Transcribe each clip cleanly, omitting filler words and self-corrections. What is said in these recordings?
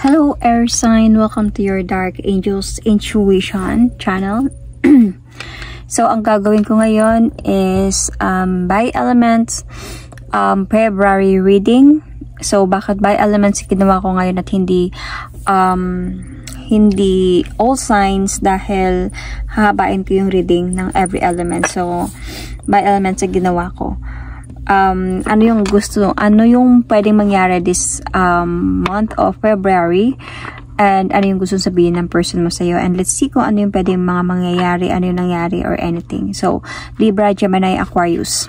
Hello air sign, welcome to your Dark Angels Intuition channel. So ang gagawin ko ngayon is by elements February reading. So bakit by elements ginawa ko ngayon at hindi all signs, dahil hahabain ko yung reading ng every element. So by elements ang ginawa ko. Ano yung pwedeng mangyari this month of February, and ano yung gusto sabihin ng person mo sa'yo, and let's see kung ano yung pwedeng mga mangyayari, ano yung nangyari or anything. So Libra, Gemini, Aquarius.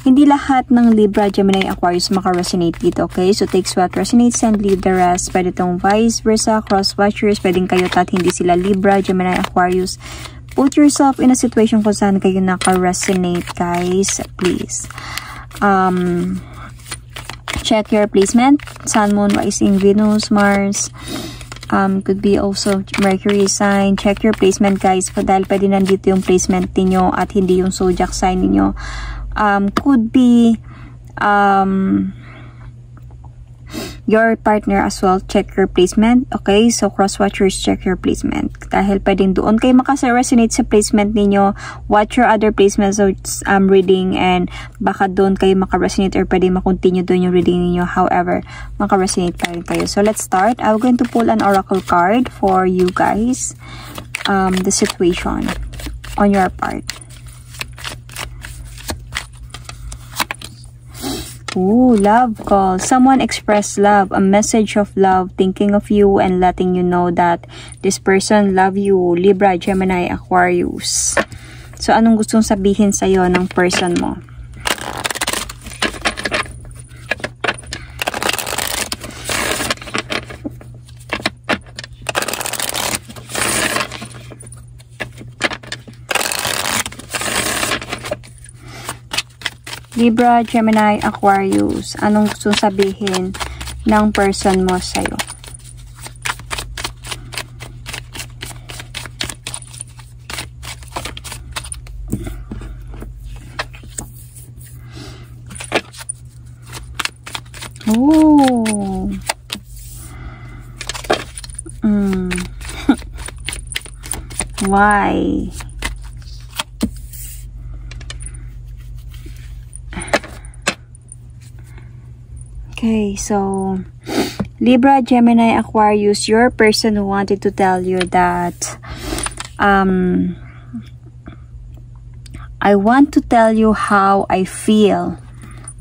Hindi lahat ng Libra, Gemini, Aquarius maka-resonate dito, okay? So takes what resonates and leave the rest. Pwede itong vice versa, cross-watchers, pwedeng kayo at hindi sila Libra, Gemini, Aquarius. Put yourself in a situation kung saan kayo naka-resonate, guys, please. Check your placement, Sun, Moon, Rising, Venus, Mars, could be also Mercury sign. Check your placement, guys, dahil pwede nandito yung placement niyo at hindi yung zodiac sign niyo. Could be your partner as well. Check your placement, okay? So cross-watchers, check your placement, dahil pwedeng doon kayo makasa-resonate sa placement niyo. Watch your other placements of reading, and baka doon kayo maka-resonate or pwedeng makontinue doon yung reading niyo. However, maka-resonate pa rin kayo. So let's start. I'm going to pull an oracle card for you guys. The situation on your part. Ooh, love call. Someone express love, a message of love, thinking of you and letting you know that this person love you. Libra, Gemini, Aquarius. So, anong gustong sabihin sa'yo ng person mo? Libra, Gemini, Aquarius. Anong gusto sabihin ng person mo sa'yo? Oh. Why? Okay, so Libra, Gemini, Aquarius, your person who wanted to tell you that I want to tell you how I feel.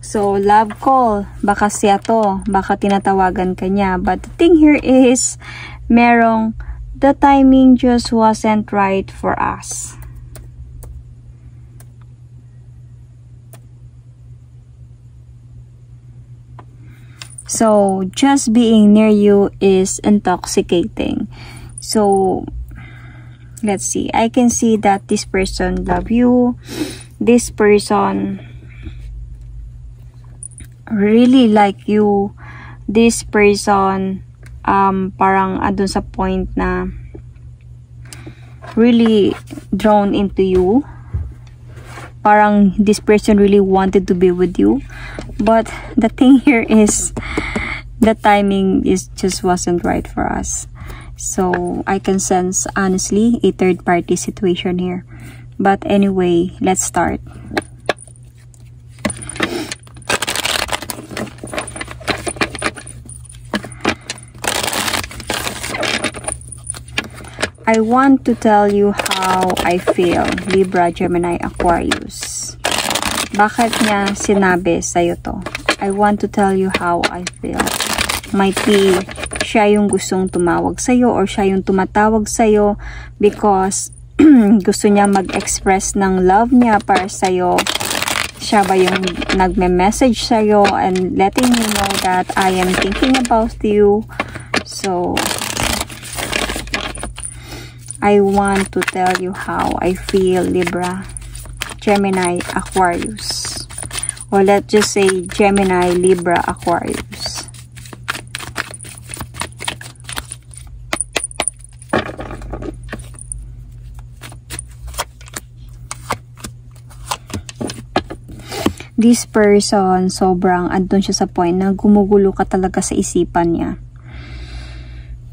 So love call, baka siya to, baka tinatawagan ka niya, but the thing here is the timing just wasn't right for us. So, just being near you is intoxicating. So, let's see. I can see that this person love you. This person really like you. This person, parang andun sa point na really drawn into you. Parang this person really wanted to be with you. But the thing here is the timing just wasn't right for us. So I can sense honestly a third party situation here. But anyway, let's start. I want to tell you how I feel, Libra, Gemini, Aquarius. Bakit niya sinabi sa'yo to? I want to tell you how I feel. Might be siya yung gustong tumawag sa'yo or siya yung tumatawag sa'yo because gusto niya mag-express ng love niya para sa'yo. Siya ba yung nagme-message sa'yo and letting you know that I am thinking about you. So, I want to tell you how I feel, Libra, Gemini, Aquarius. Or let's just say Gemini, Libra, Aquarius. This person, sobrang andun siya sa point na gumugulo ka talaga sa isipan niya.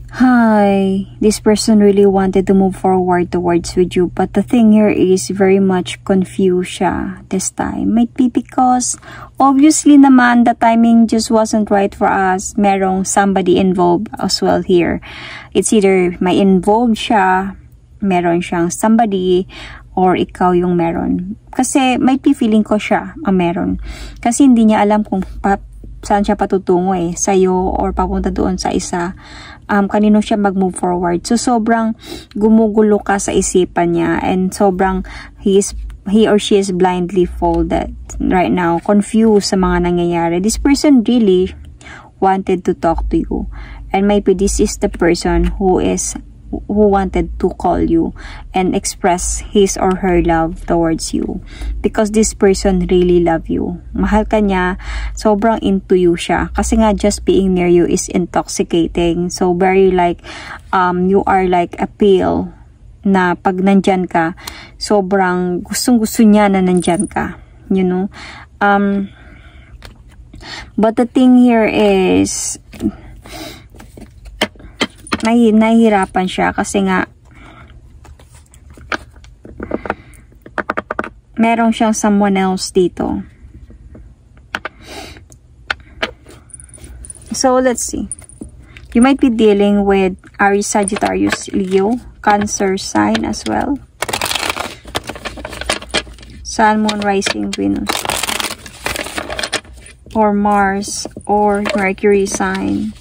Hi, this person really wanted to move forward towards with you, but the thing here is very much confused siya this time. Might be because obviously naman the timing just wasn't right for us. Merong somebody involved as well here. It's either may involved siya, meron siyang somebody, or ikaw yung meron. Kasi might be feeling ko siya ang meron. Kasi hindi niya alam kung saan siya patutungo sa'yo or papunta doon sa isa. Kanino siya mag-move forward. So, sobrang gumugulo ka sa isipan niya and sobrang he or she is blindly folded right now. Confused sa mga nangyayari. This person really wanted to talk to you. And maybe this is the person who wanted to call you and express his or her love towards you because this person really love you. Mahal ka niya, sobrang into you siya kasi nga just being near you is intoxicating. So very like you are like a pill na pag nandyan ka, sobrang gustong-gusto niya na nandyan ka, you know. But the thing here is nahihirapan siya kasi nga meron siyang someone else dito. So let's see. You might be dealing with Aries, Sagittarius, Leo, Cancer sign as well. Sun, Moon, Rising, Venus, or Mars or Mercury sign.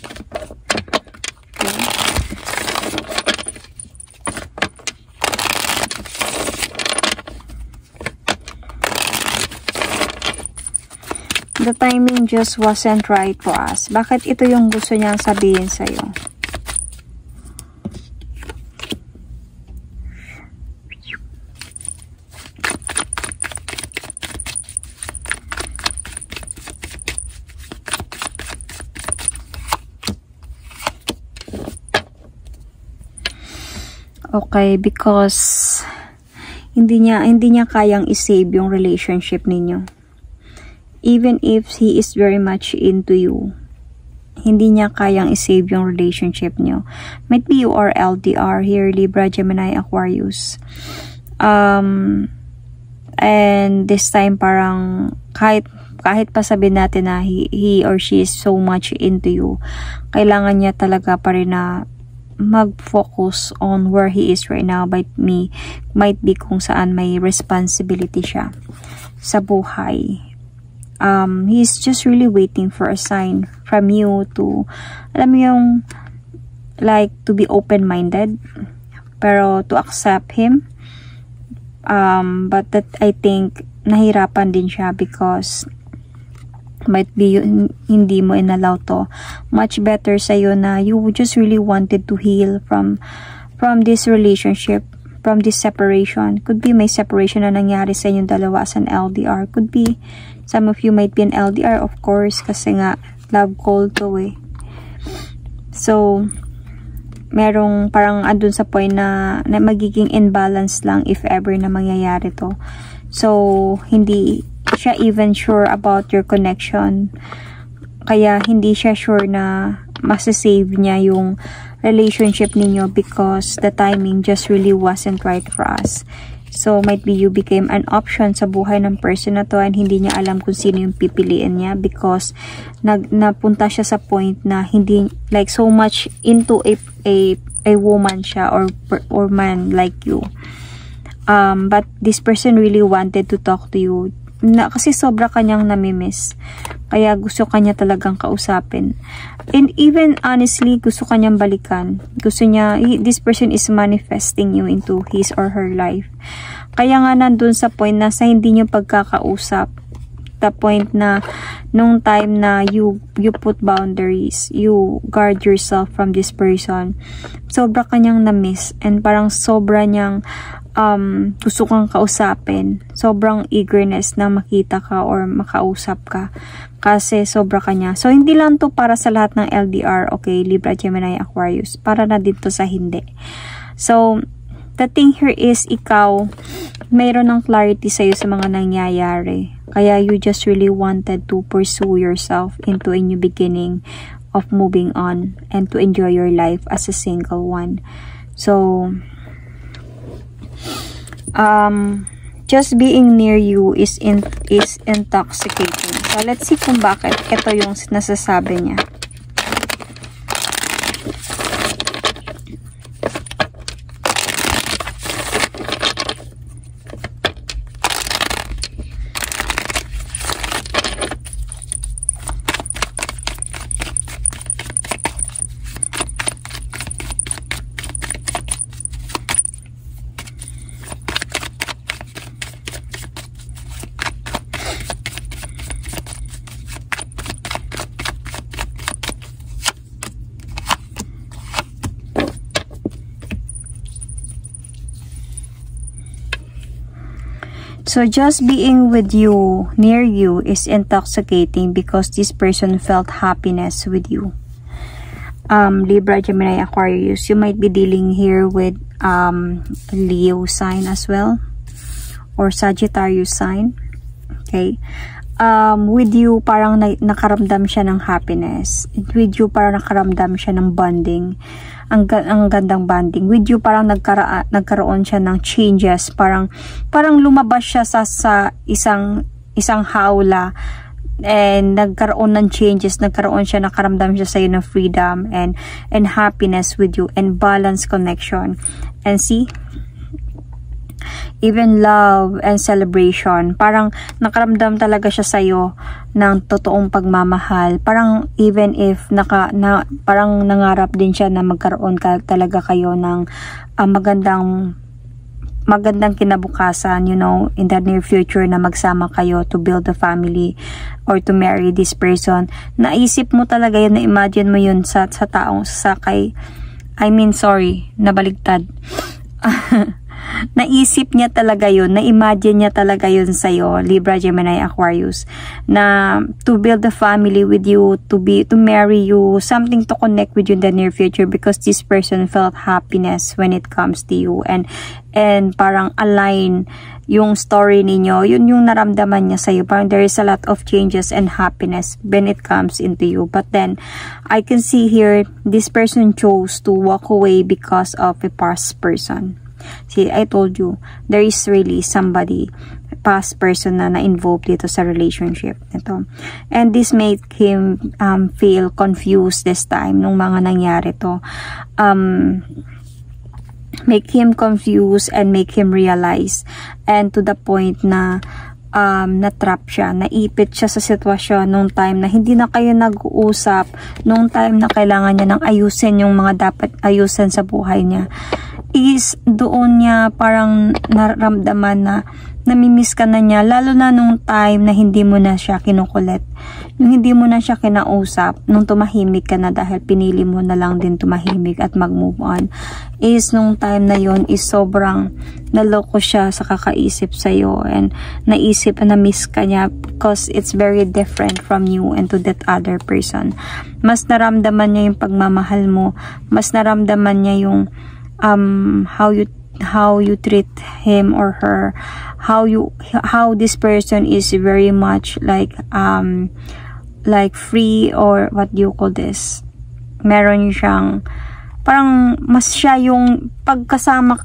The timing just wasn't right for us. Bakit ito yung gusto niyang sabihin sa'yo? Okay, because hindi niya kayang i-save yung relationship ninyo. Even if he is very much into you, hindi niya kayang i-save yung relationship niyo. Might be you are LDR here, Libra, Gemini, Aquarius. And this time parang kahit pa sabihin natin na he or she is so much into you, kailangan niya talaga pa rin na mag-focus on where he is right now. Might be kung saan may responsibility siya sa buhay. He's just really waiting for a sign from you to, alam mo yung, like, to be open-minded, pero to accept him. But that, I think, nahirapan din siya because might be hindi mo inallow to. Much better sa'yo na you just really wanted to heal from this relationship, from this separation. Could be may separation na nangyari sa inyong dalawa as an LDR. Could be some of you might be an LDR, of course, kasi nga love cold to So merong parang andun sa point na magiging imbalance lang if ever na mangyayari to. So hindi siya even sure about your connection. Kaya hindi siya sure na masasave niya yung relationship ninyo because the timing just really wasn't right for us. So, might be you became an option sa buhay ng person na to and hindi niya alam kung sino yung pipiliin niya because napunta siya sa point na hindi, like, so much into a woman siya or man like you. But this person really wanted to talk to you kasi sobra kanyang namimiss. Kaya gusto kanya talagang kausapin. And even honestly, gusto kanyang balikan. Gusto niya, this person is manifesting you into his or her life. Kaya nga nandun sa point na sa hindi niyo pagkakausap. The point na nung time na you put boundaries, you guard yourself from this person. Sobra kanyang na-miss and parang sobra niyang gusto kang kausapin. Sobrang eagerness na makita ka or makausap ka. Kasi sobra kanya. So, hindi lang to para sa lahat ng LDR, okay, Libra, Gemini, Aquarius. Para na dito sa hindi. So, the thing here is, ikaw, mayroon ng clarity sa'yo sa mga nangyayari. Kaya you just really wanted to pursue yourself into a new beginning of moving on and to enjoy your life as a single one. So just being near you is intoxicating. So let's see kung bakit ito yung nasasabi niya. So just being with you, near you, is intoxicating because this person felt happiness with you. Libra, Gemini, Aquarius, you might be dealing here with Leo sign as well, or Sagittarius sign. Okay. With you, parang nakaramdam siya ng happiness. With you, parang nakaramdam siya ng bonding. Ang gandang bonding. With you, parang nagkaroon siya ng changes. Parang lumabas siya sa isang hawla. And nagkaroon ng changes. Nakaramdam siya sa'yo ng freedom and happiness with you. And balance connection. And see? Even love and celebration, parang nakaramdam talaga siya sa'yo ng totoong pagmamahal. Parang even if parang nangarap din siya na magkaroon talaga kayo ng magandang kinabukasan, you know, in the near future, na magsama kayo to build a family or to marry this person. Naisip mo talaga yun, na-imagine mo yun sa taong sasakay. Nabaligtad. Naisip niya talaga yun, na-imagine niya talaga yun sa'yo, Libra, Gemini, Aquarius, na to build a family with you, to marry you, something to connect with you in the near future, because this person felt happiness when it comes to you, and parang align yung story ninyo, yun yung naramdaman niya sa'yo. Parang there is a lot of changes and happiness when it comes into you. But then, I can see here, this person chose to walk away because of a past person. See, I told you, there is really somebody, past person na na-involved dito sa relationship nito. And this made him feel confused this time nung mga nangyari to. Make him confused and make him realize, and to the point na na-trap siya, naipit siya sa sitwasyon nung time na hindi na kayo nag-uusap, nung time na kailangan niya nang ayusin yung mga dapat ayusin sa buhay niya. Is doon niya parang naramdaman na namimiss ka na niya, lalo na nung time na hindi mo na siya kinukulit, yung hindi mo na siya kinausap, nung tumahimik ka na dahil pinili mo na lang din tumahimik at mag-move on. Is nung time na yon is sobrang naloko siya sa kakaisip sa'yo, and naisip na miss ka niya because it's very different from you and to that other person. Mas naramdaman niya yung pagmamahal mo, mas naramdaman niya yung how you treat him or her, how this person is very much like free, or what do you call this, meron siyang parang mas siya yung pagkasama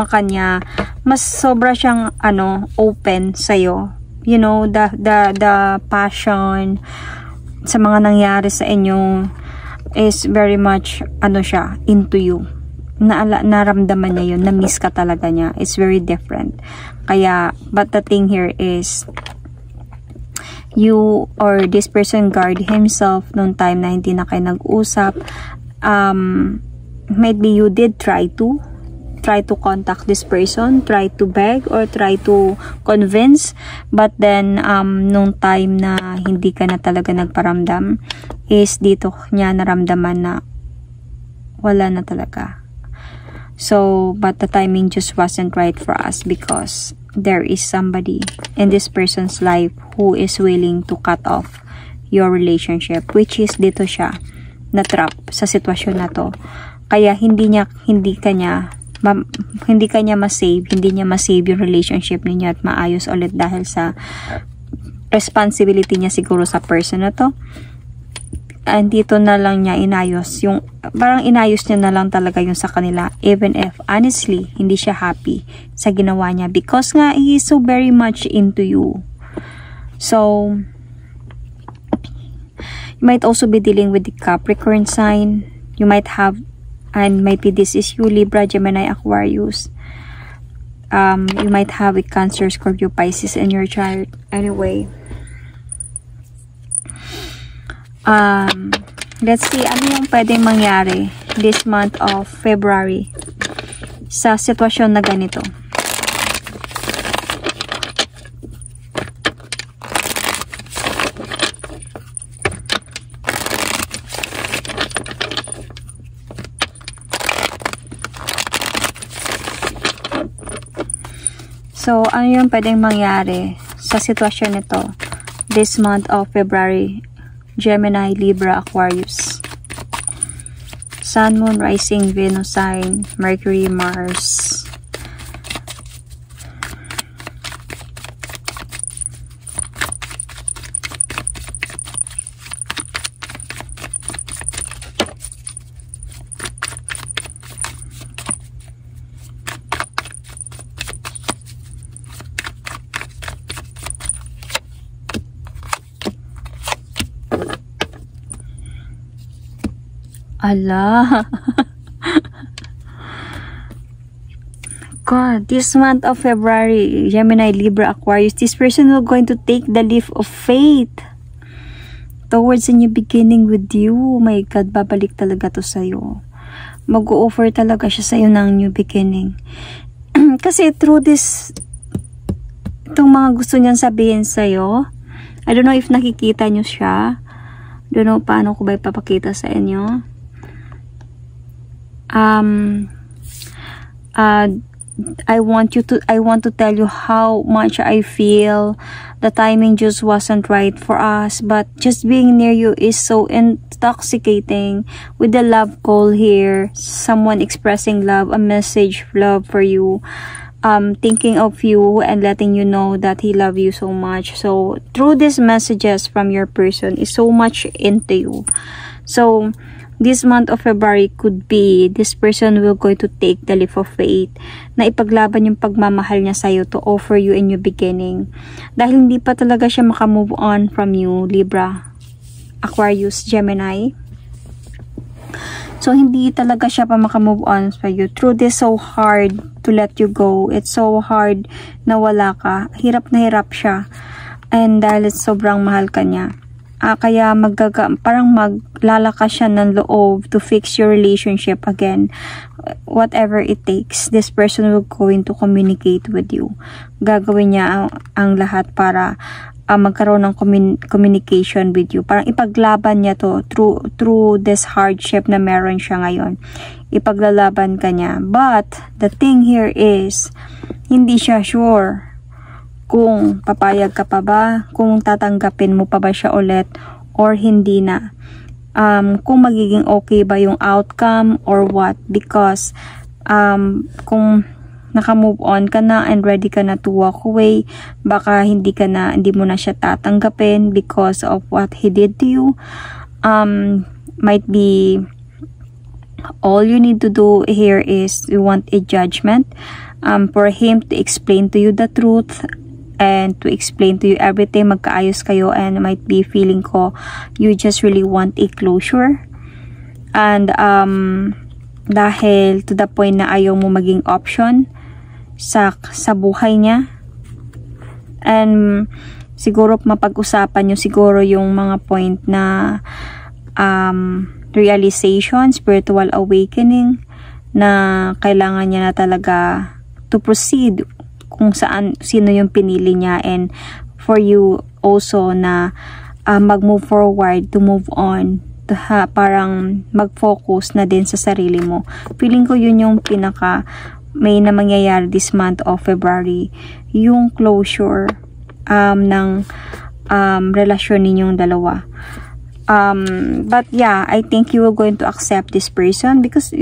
kanya, mas sobra siyang open sa'yo, you know, the passion sa mga nangyari sa inyo is very much siya into you. Naramdaman niya yun, na-miss ka talaga niya. It's very different. Kaya, but the thing here is, you or this person guard himself nung time na hindi na kayo nag-usap. Maybe you did try to contact this person, try to beg or try to convince, but then nung time na hindi ka na talaga nagparamdam, is dito niya naramdaman na wala na talaga. So, but the timing just wasn't right for us, because there is somebody in this person's life who is willing to cut off your relationship, which is dito siya na-trap sa sitwasyon na to. Kaya hindi ka niya ma-save yung relationship niyo at maayos ulit dahil sa responsibility niya siguro sa person na to. and dito na lang niya inayos yung, parang inayos niya na lang talaga yung sa kanila, even if honestly hindi siya happy sa ginawa niya, because nga he is so very much into you. So you might also be dealing with the Capricorn sign. You might have, and maybe this is you, Libra, Gemini, Aquarius. You might have a Cancer, Scorpio, Pisces in your chart. Anyway, let's see ano yung pwedeng mangyari this month of February sa sitwasyon na ganito. So, ano yung pwedeng mangyari sa sitwasyon nito this month of February? Gemini, Libra, Aquarius. Sun, Moon, Rising, Venus sign, Mercury, Mars. Allah. God, this month of February, Gemini, Libra, Aquarius, this person will going to take the leap of faith towards a new beginning with you. Oh my God, babalik talaga to sa'yo. Mag-o-offer talaga siya sa'yo ng new beginning. Kasi through this, itong mga gusto niyang sabihin sa'yo, I don't know if nakikita niyo siya. I don't know paano ko ba ipapakita sa inyo. I want to tell you how much I feel. The timing just wasn't right for us, but just being near you is so intoxicating with the love call here. Someone expressing love, a message of love for you, thinking of you and letting you know that he loves you so much. So through these messages from your person is so much into you. So this month of February could be this person will going to take the leap of faith na ipaglaban yung pagmamahal niya sa'yo to offer you a new beginning. Dahil hindi pa talaga siya makamove on from you, Libra, Aquarius, Gemini. So, hindi talaga siya pa makamove on sa you. Through this, so hard to let you go. It's so hard na wala ka. Hirap na hirap siya. And dahil sobrang mahal ka niya. Kaya parang maglalakas siya ng loob to fix your relationship again. Whatever it takes, this person will going to communicate with you. Gagawin niya ang lahat para magkaroon ng communication with you. Parang ipaglaban niya to through this hardship na meron siya ngayon. Ipaglalaban ka niya. But the thing here is, hindi siya sure kung papayag ka pa ba, kung tatanggapin mo pa ba siya ulit or hindi na. Kung magiging okay ba yung outcome or what, because kung naka-move on ka na and ready ka na to walk away, baka hindi mo na siya tatanggapin because of what he did to you. Might be all you need to do here is you want a judgment for him to explain to you the truth and to explain to you everything. Magkaayos kayo, and might be feeling ko you just really want a closure, and dahil to the point na ayaw mo maging option sa buhay niya, and siguro mapag-usapan nyo siguro yung mga point na realization, spiritual awakening na kailangan niya na talaga to proceed kung sino yung pinili niya, and for you also na mag-move forward, to move on, to parang mag-focus na din sa sarili mo. Feeling ko yun yung pinaka may na mangyayari this month of February, yung closure ng relasyon ninyong dalawa. But yeah, I think you are going to accept this person because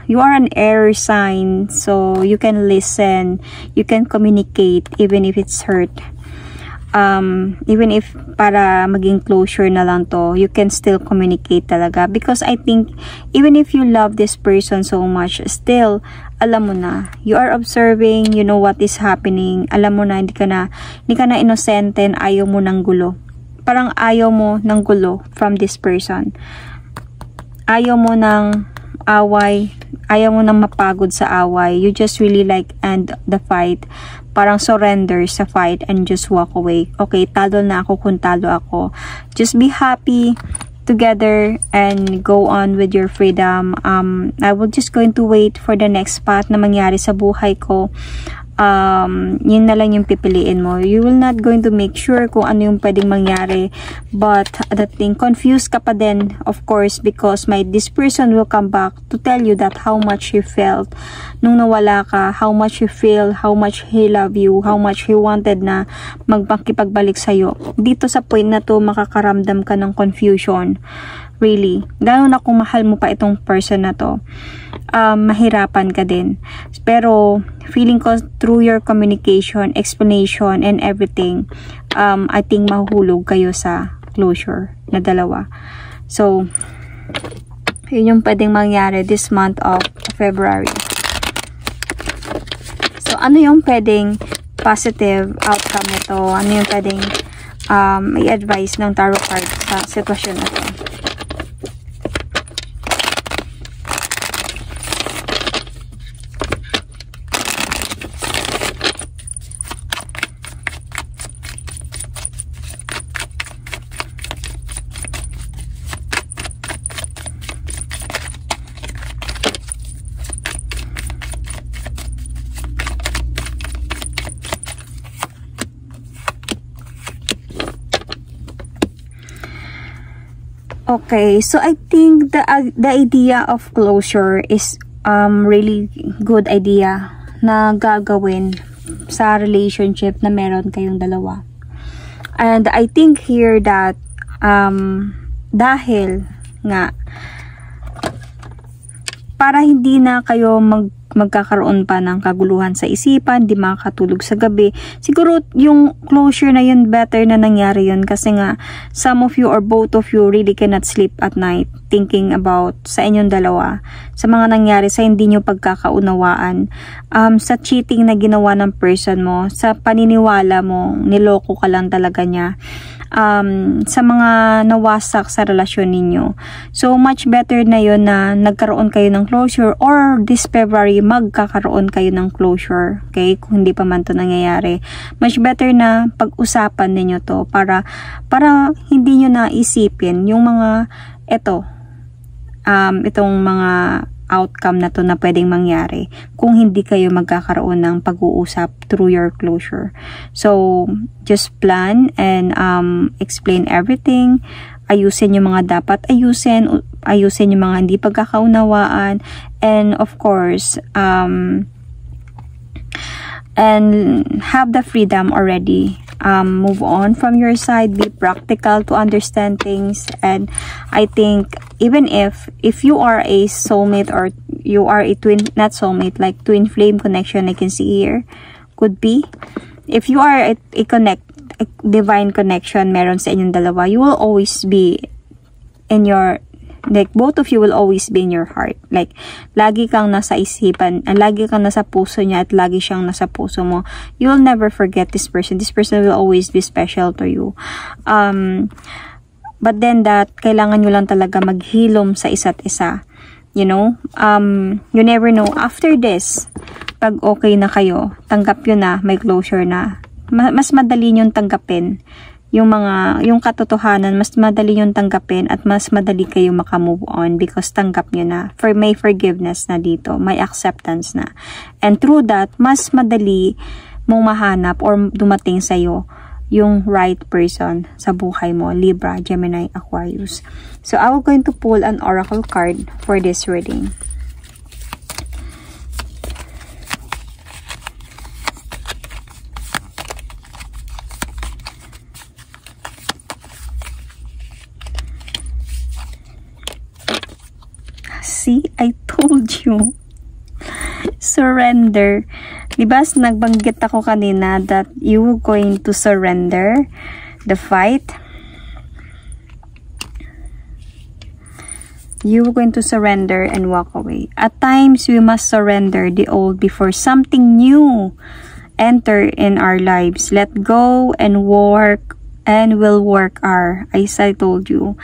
you are an air sign, so you can listen, you can communicate even if it's hurt. even if para maging closure na lang to, you can still communicate talaga. Because I think, even if you love this person so much, still, alam mo na, you are observing, you know what is happening, alam mo na, hindi ka na innocent and ayaw mo ng gulo. Parang ayaw mo ng gulo from this person. Ayaw mo ng away, ayaw mo nang mapagod sa away. You just really like end the fight. Parang surrender sa fight and just walk away. Okay, talo na ako kung talo ako. Just be happy together and go on with your freedom. I will just going to wait for the next path na mangyari sa buhay ko. Yun na lang yung pipiliin mo. You will not going to make sure kung ano yung pwedeng mangyari, but the thing, confused ka pa din, of course, because this person will come back to tell you that how much he felt nung nawala ka, how much he feel, how much he love you, how much he wanted na magpakipagbalik sa'yo. Dito sa point na to, makakaramdam ka ng confusion. Really, lalo na kung mahal mo pa itong person na to, mahirapan ka din. Pero feeling ko through your communication, explanation, and everything, I think mahuhulog kayo sa closure na dalawa. So, yun yung pwedeng mangyari this month of February. So, ano yung pwedeng positive outcome nito? Ano yung pwedeng i-advise ng tarot card sa sitwasyon na to? Okay, so I think the idea of closure is really good idea na gagawin sa relationship na meron kayong dalawa. And I think here that dahil nga para hindi na kayo magkakaroon pa ng kaguluhan sa isipan, di makakatulog sa gabi. Siguro yung closure na yun, better na nangyari yun kasi nga some of you or both of you really cannot sleep at night thinking about sa inyong dalawa, sa mga nangyari sa hindi nyo pagkakaunawaan, sa cheating na ginawa ng person mo, sa paniniwala mo, niloko ka lang talaga niya, sa mga nawasak sa relasyon ninyo. So much better na yun na nagkaroon kayo ng closure, or this February magkakaroon kayo ng closure. Okay, kung hindi pa man to nangyayari, much better na pag-usapan ninyo to para hindi nyo na isipin yung mga itong mga outcome na to na pwedeng mangyari kung hindi kayo magkakaroon ng pag-uusap through your closure. So just plan and explain everything. Ayusin yung mga dapat ayusin yung mga hindi pagkakaunawaan, and of course and have the freedom already. Move on from your side, be practical to understand things. And I think even if you are a soulmate, or you are a twin, not soulmate, like twin flame connection, I can see here, could be, if you are a divine connection meron sa inyong dalawa, you will always be in your, like both of you will always be in your heart. Like lagi kang nasa isipan, lagi kang nasa puso niya, at lagi siyang nasa puso mo. You will never forget this person. This person will always be special to you. But then that kailangan nyo lang talaga maghilom sa isa't isa. You know, you never know, after this, pag okay na kayo, tanggap yun na, may closure na, mas madali nyong tanggapin yung katotohanan, mas madali yung tanggapin, at mas madali kayo makamove on because tanggap nyo na. May forgiveness na dito, may acceptance na. And through that, mas madali mong mahanap or dumating sa'yo yung right person sa buhay mo, Libra, Gemini, Aquarius. So, I will going to pull an oracle card for this reading. See, I told you. Surrender. Diba, nagbanggit ako kanina that you were going to surrender the fight. You were going to surrender and walk away. At times, we must surrender the old before something new enter in our lives. Let go and work, and will work as I told you.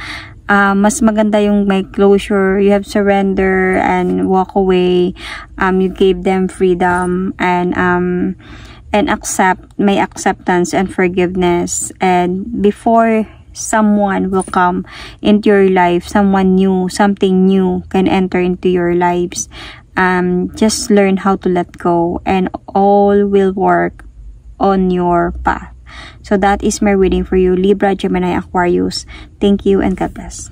Mas maganda yung may closure. You have surrender and walk away. You gave them freedom and may acceptance and forgiveness. And before someone will come into your life, someone new, something new can enter into your lives. Just learn how to let go, and all will work on your path. So that is my reading for you, Libra, Gemini, Aquarius. Thank you and God bless.